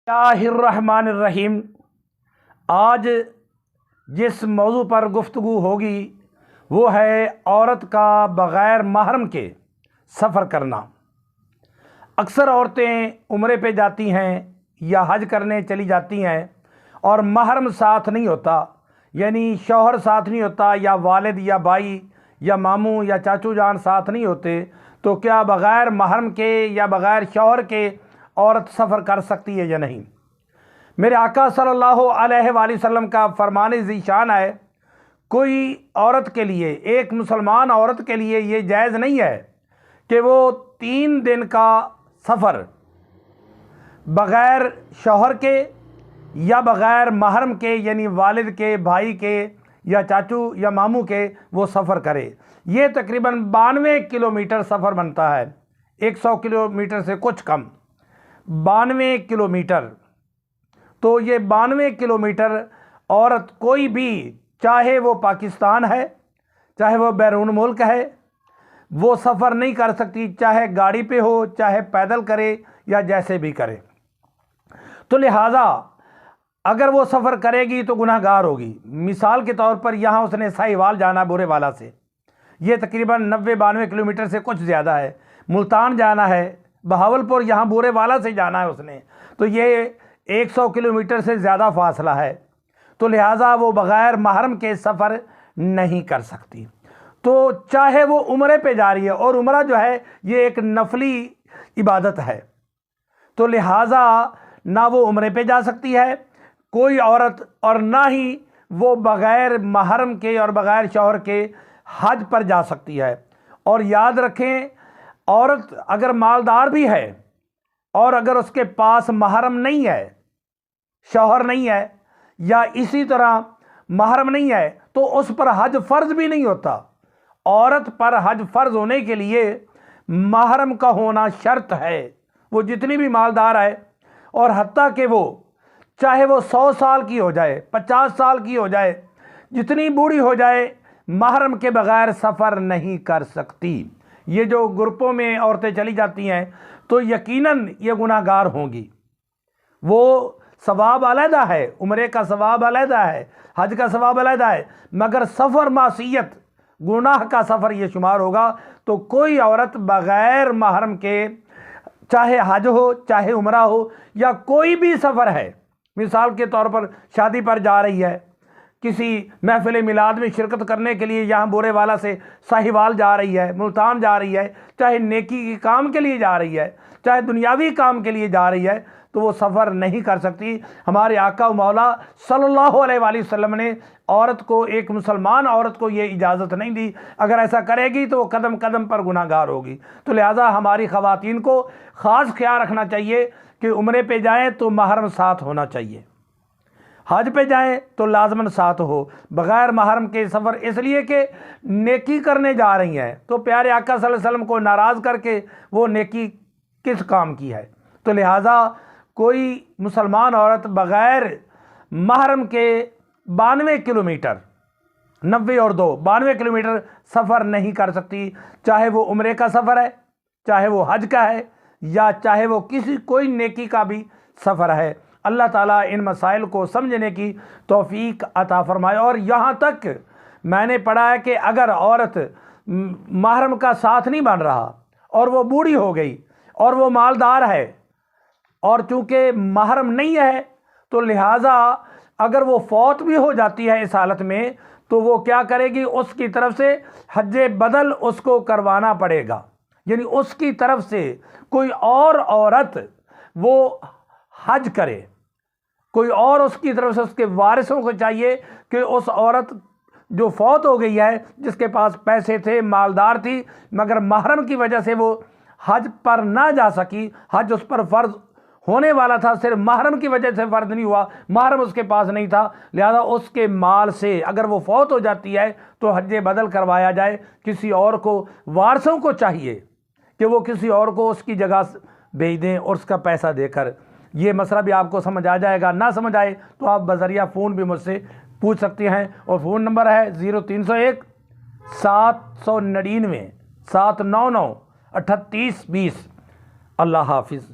الرحمن الرحیم۔ آج جس موضوع پر گفتگو ہوگی وہ ہے عورت کا بغیر محرم کے سفر کرنا۔ اکثر عورتیں عمرے پہ جاتی ہیں یا حج کرنے چلی جاتی ہیں اور محرم ساتھ نہیں ہوتا، یعنی شوہر ساتھ نہیں ہوتا، یا والد یا بھائی یا ماموں یا چاچو جان ساتھ نہیں ہوتے، تو کیا بغیر محرم کے یا بغیر شوہر کے عورت سفر کر سکتی ہے یا نہیں؟ میرے آقا صلی اللہ علیہ وآلہ وسلم کا فرمان ذیشان ہے، کوئی عورت کے لیے، ایک مسلمان عورت کے لیے یہ جائز نہیں ہے کہ وہ 3 دن کا سفر بغیر شوہر کے یا بغیر محرم کے، یعنی والد کے، بھائی کے یا چاچو یا ماموں کے، وہ سفر کرے۔ یہ تقریباً 92 کلومیٹر سفر بنتا ہے، 100 کلومیٹر سے کچھ کم، 92 کلومیٹر۔ تو یہ 92 کلومیٹر عورت کوئی بھی، چاہے وہ پاکستان ہے، چاہے وہ بیرون ملک ہے، وہ سفر نہیں کر سکتی، چاہے گاڑی پہ ہو، چاہے پیدل کرے یا جیسے بھی کرے۔ تو لہٰذا اگر وہ سفر کرے گی تو گناہ گار ہوگی۔ مثال کے طور پر یہاں اس نے ساہیوال جانا بورے والا سے، یہ تقریباً 92 کلومیٹر سے کچھ زیادہ ہے۔ ملتان جانا ہے، بہاولپور یہاں بورے والا سے جانا ہے اس نے، تو یہ 100 کلومیٹر سے زیادہ فاصلہ ہے، تو لہٰذا وہ بغیر محرم کے سفر نہیں کر سکتی۔ تو چاہے وہ عمرے پہ جا رہی ہے، اور عمرہ جو ہے یہ ایک نفلی عبادت ہے، تو لہٰذا نہ وہ عمرے پہ جا سکتی ہے کوئی عورت، اور نہ ہی وہ بغیر محرم کے اور بغیر شوہر کے حج پر جا سکتی ہے۔ اور یاد رکھیں، عورت اگر مالدار بھی ہے اور اگر اس کے پاس محرم نہیں ہے، شوہر نہیں ہے، یا اسی طرح محرم نہیں ہے، تو اس پر حج فرض بھی نہیں ہوتا۔ عورت پر حج فرض ہونے کے لیے محرم کا ہونا شرط ہے، وہ جتنی بھی مالدار ہے، اور حتیٰ کہ وہ چاہے وہ 100 سال کی ہو جائے، 50 سال کی ہو جائے، جتنی بوڑھی ہو جائے، محرم کے بغیر سفر نہیں کر سکتی۔ یہ جو گروپوں میں عورتیں چلی جاتی ہیں تو یقیناً یہ گناہ گار ہوں گی۔ وہ ثواب علیحدہ ہے، عمرے کا ثواب علیحدہ ہے، حج کا ثواب علیحدہ ہے، مگر سفر معصیت، گناہ کا سفر یہ شمار ہوگا۔ تو کوئی عورت بغیر محرم کے، چاہے حج ہو، چاہے عمرہ ہو، یا کوئی بھی سفر ہے، مثال کے طور پر شادی پر جا رہی ہے، کسی محفل میلاد میں شرکت کرنے کے لیے یہاں بورے والا سے ساہیوال جا رہی ہے، ملتان جا رہی ہے، چاہے نیکی کے کام کے لیے جا رہی ہے، چاہے دنیاوی کام کے لیے جا رہی ہے، تو وہ سفر نہیں کر سکتی۔ ہمارے آقا و مولا صلی اللہ علیہ وآلہ وسلم نے عورت کو، ایک مسلمان عورت کو یہ اجازت نہیں دی، اگر ایسا کرے گی تو وہ قدم قدم پر گناہ گار ہوگی۔ تو لہٰذا ہماری خواتین کو خاص خیال رکھنا چاہیے کہ عمرے پہ جائیں تو محرم ساتھ ہونا چاہیے، حج پہ جائیں تو لازماً ساتھ ہو۔ بغیر محرم کے سفر اس لیے کہ نیکی کرنے جا رہی ہیں، تو پیارے آقا صلی اللہ علیہ وسلم کو ناراض کر کے وہ نیکی کس کام کی ہے؟ تو لہٰذا کوئی مسلمان عورت بغیر محرم کے 92 کلومیٹر، 90 اور 2، 92 کلومیٹر سفر نہیں کر سکتی، چاہے وہ عمرے کا سفر ہے، چاہے وہ حج کا ہے، یا چاہے وہ کوئی نیکی کا بھی سفر ہے۔ اللہ تعالیٰ ان مسائل کو سمجھنے کی توفیق عطا فرمائے۔ اور یہاں تک میں نے پڑھا ہے کہ اگر عورت محرم کا ساتھ نہیں بن رہا اور وہ بوڑھی ہو گئی اور وہ مالدار ہے، اور چونکہ محرم نہیں ہے، تو لہٰذا اگر وہ فوت بھی ہو جاتی ہے اس حالت میں، تو وہ کیا کرے گی؟ اس کی طرف سے حج بدل اس کو کروانا پڑے گا، یعنی اس کی طرف سے کوئی اور عورت وہ حج کرے، کوئی اور اس کی طرف سے، اس کے وارثوں کو چاہیے کہ اس عورت جو فوت ہو گئی ہے، جس کے پاس پیسے تھے، مالدار تھی، مگر محرم کی وجہ سے وہ حج پر نہ جا سکی، حج اس پر فرض ہونے والا تھا، صرف محرم کی وجہ سے فرض نہیں ہوا، محرم اس کے پاس نہیں تھا، لہذا اس کے مال سے اگر وہ فوت ہو جاتی ہے تو حج بدل کروایا جائے۔ کسی اور کو، وارثوں کو چاہیے کہ وہ کسی اور کو اس کی جگہ بھیج دیں اور اس کا پیسہ دے کر۔ یہ مسئلہ بھی آپ کو سمجھ آ جائے گا، نہ سمجھ آئے تو آپ بذریعہ فون بھی مجھ سے پوچھ سکتے ہیں، اور فون نمبر ہے 0301 799 799 3820۔ اللہ حافظ۔